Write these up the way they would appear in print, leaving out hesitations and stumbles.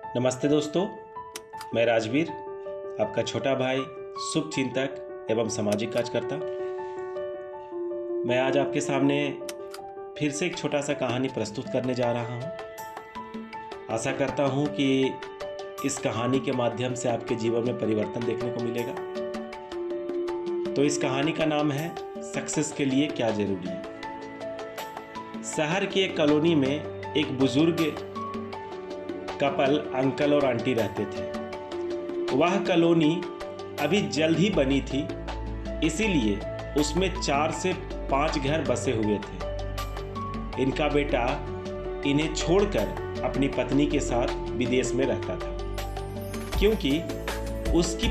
नमस्ते दोस्तों, मैं राजवीर, आपका छोटा भाई, शुभ चिंतक एवं सामाजिक कार्यकर्ता। मैं आज आपके सामने फिर से एक छोटा सा कहानी प्रस्तुत करने जा रहा हूँ। आशा करता हूँ कि इस कहानी के माध्यम से आपके जीवन में परिवर्तन देखने को मिलेगा। तो इस कहानी का नाम है सक्सेस के लिए क्या जरूरी है। शहर की एक कॉलोनी में एक बुजुर्ग कपल अंकल और आंटी रहते थे। वह कॉलोनी अभी जल्द ही बनी थी, इसीलिए उसमें 4 से 5 घर बसे हुए थे। इनका बेटा इन्हें छोड़कर अपनी पत्नी के साथ विदेश में रहता था, क्योंकि उसकी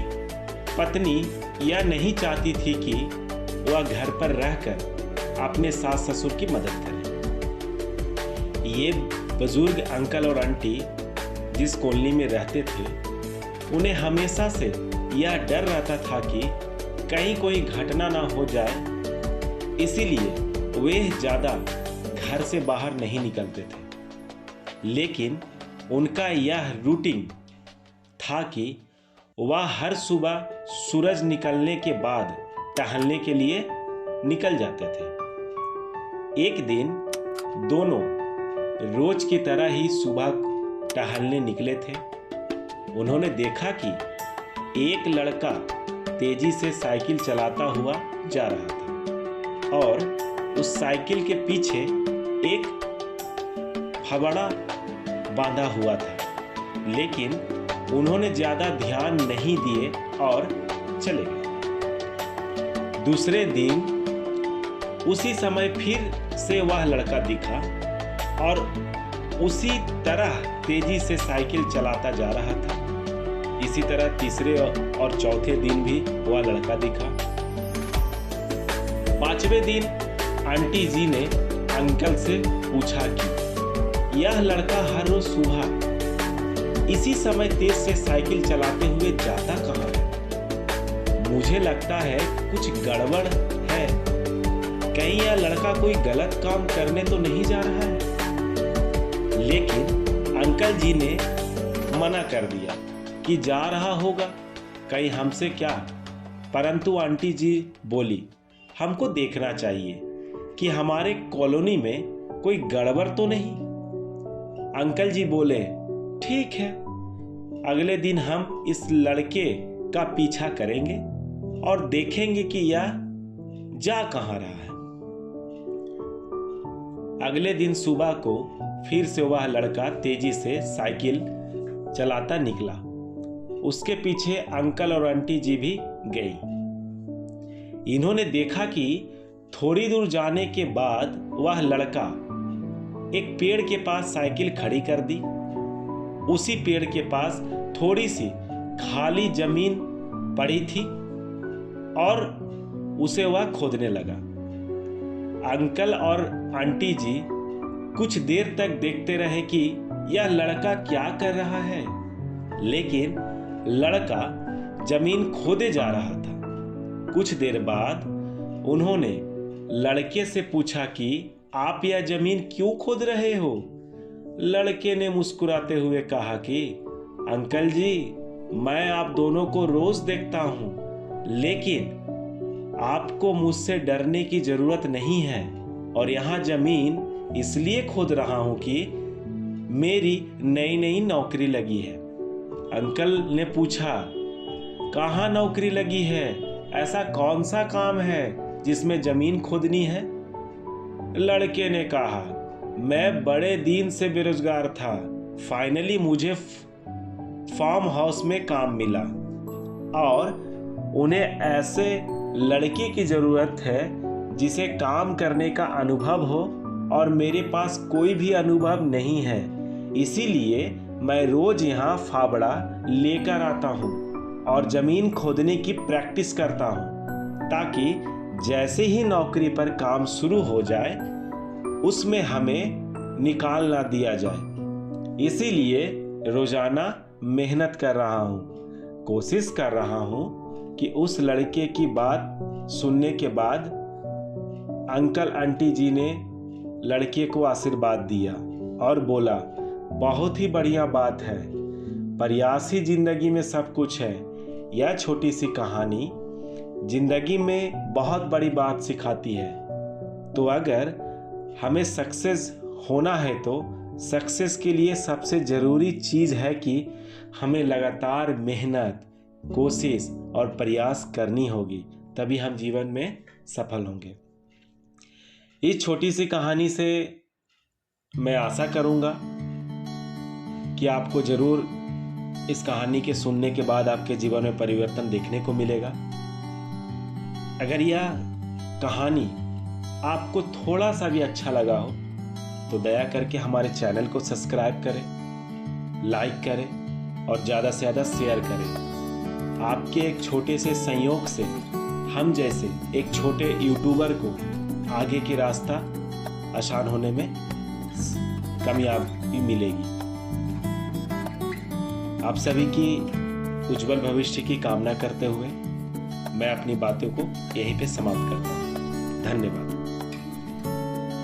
पत्नी यह नहीं चाहती थी कि वह घर पर रहकर अपने सास ससुर की मदद करे। ये बुजुर्ग अंकल और आंटी जिस कॉलोनी में रहते थे, उन्हें हमेशा से यह डर रहता था कि कहीं कोई घटना ना हो जाए, इसीलिए वे ज़्यादा घर से बाहर नहीं निकलते थे। लेकिन उनका यह रूटीन था कि वह हर सुबह सूरज निकलने के बाद टहलने के लिए निकल जाते थे। एक दिन दोनों रोज की तरह ही सुबह टहलने निकले थे। उन्होंने देखा कि एक लड़का तेजी से साइकिल चलाता हुआ जा रहा था और उस साइकिल के पीछे एक फावड़ा बांधा हुआ था, लेकिन उन्होंने ज्यादा ध्यान नहीं दिए और चले गए। दूसरे दिन उसी समय फिर से वह लड़का दिखा और उसी तरह तेजी से साइकिल चलाता जा रहा था। इसी तरह तीसरे और चौथे दिन भी वह लड़का दिखा। 5वें दिन आंटी जी ने अंकल से पूछा कि यह लड़का हर रोज सुबह इसी समय तेज से साइकिल चलाते हुए जाता कहाँ है? मुझे लगता है कुछ गड़बड़ है। कहीं यह लड़का कोई गलत काम करने तो नहीं जा रहा है? लेकिन अंकल जी ने मना कर दिया कि जा रहा होगा, कहीं हमसे क्या। परंतु आंटी जी बोली, हमको देखना चाहिए कि हमारे कॉलोनी में कोई गड़बड़ तो नहीं। अंकल जी बोले, ठीक है, अगले दिन हम इस लड़के का पीछा करेंगे और देखेंगे कि यह जा कहाँ रहा है। अगले दिन सुबह को फिर से वह लड़का तेजी से साइकिल चलाता निकला। उसके पीछे अंकल और आंटी जी भी गई। इन्होंने देखा कि थोड़ी दूर जाने के बाद वह लड़का एक पेड़ के पास साइकिल खड़ी कर दी। उसी पेड़ के पास थोड़ी सी खाली जमीन पड़ी थी और उसे वह खोदने लगा। अंकल और आंटी जी कुछ देर तक देखते रहे कि यह लड़का क्या कर रहा है, लेकिन लड़का जमीन खोदे जा रहा था। कुछ देर बाद उन्होंने लड़के से पूछा कि आप यह जमीन क्यों खोद रहे हो? लड़के ने मुस्कुराते हुए कहा कि अंकल जी, मैं आप दोनों को रोज देखता हूं, लेकिन आपको मुझसे डरने की जरूरत नहीं है और यहां जमीन इसलिए खोद रहा हूं कि मेरी नई नई नौकरी लगी है। अंकल ने पूछा, कहाँ नौकरी लगी है? ऐसा कौन सा काम है जिसमें जमीन खोदनी है? लड़के ने कहा, मैं बड़े दिन से बेरोजगार था, फाइनली मुझे फार्म हाउस में काम मिला और उन्हें ऐसे लड़के की जरूरत है जिसे काम करने का अनुभव हो और मेरे पास कोई भी अनुभव नहीं है। इसीलिए मैं रोज यहाँ फावड़ा लेकर आता हूँ और जमीन खोदने की प्रैक्टिस करता हूँ, ताकि जैसे ही नौकरी पर काम शुरू हो जाए उसमें हमें निकाल ना दिया जाए। इसीलिए रोजाना मेहनत कर रहा हूँ, कोशिश कर रहा हूँ कि उस लड़के की बात सुनने के बाद अंकल आंटी जी ने लड़के को आशीर्वाद दिया और बोला, बहुत ही बढ़िया बात है, प्रयास ही जिंदगी में सब कुछ है। यह छोटी सी कहानी जिंदगी में बहुत बड़ी बात सिखाती है। तो अगर हमें सक्सेस होना है तो सक्सेस के लिए सबसे ज़रूरी चीज़ है कि हमें लगातार मेहनत, कोशिश और प्रयास करनी होगी, तभी हम जीवन में सफल होंगे। इस छोटी सी कहानी से मैं आशा करूँगा कि आपको ज़रूर इस कहानी के सुनने के बाद आपके जीवन में परिवर्तन देखने को मिलेगा। अगर यह कहानी आपको थोड़ा सा भी अच्छा लगा हो तो दया करके हमारे चैनल को सब्सक्राइब करें, लाइक करें और ज़्यादा से ज़्यादा शेयर करें। आपके एक छोटे से संयोग से हम जैसे एक छोटे यूट्यूबर को आगे की रास्ता आसान होने में कामयाबी मिलेगी। आप सभी की उज्जवल भविष्य की कामना करते हुए मैं अपनी बातों को यहीं पे समाप्त करता हूँ। धन्यवाद।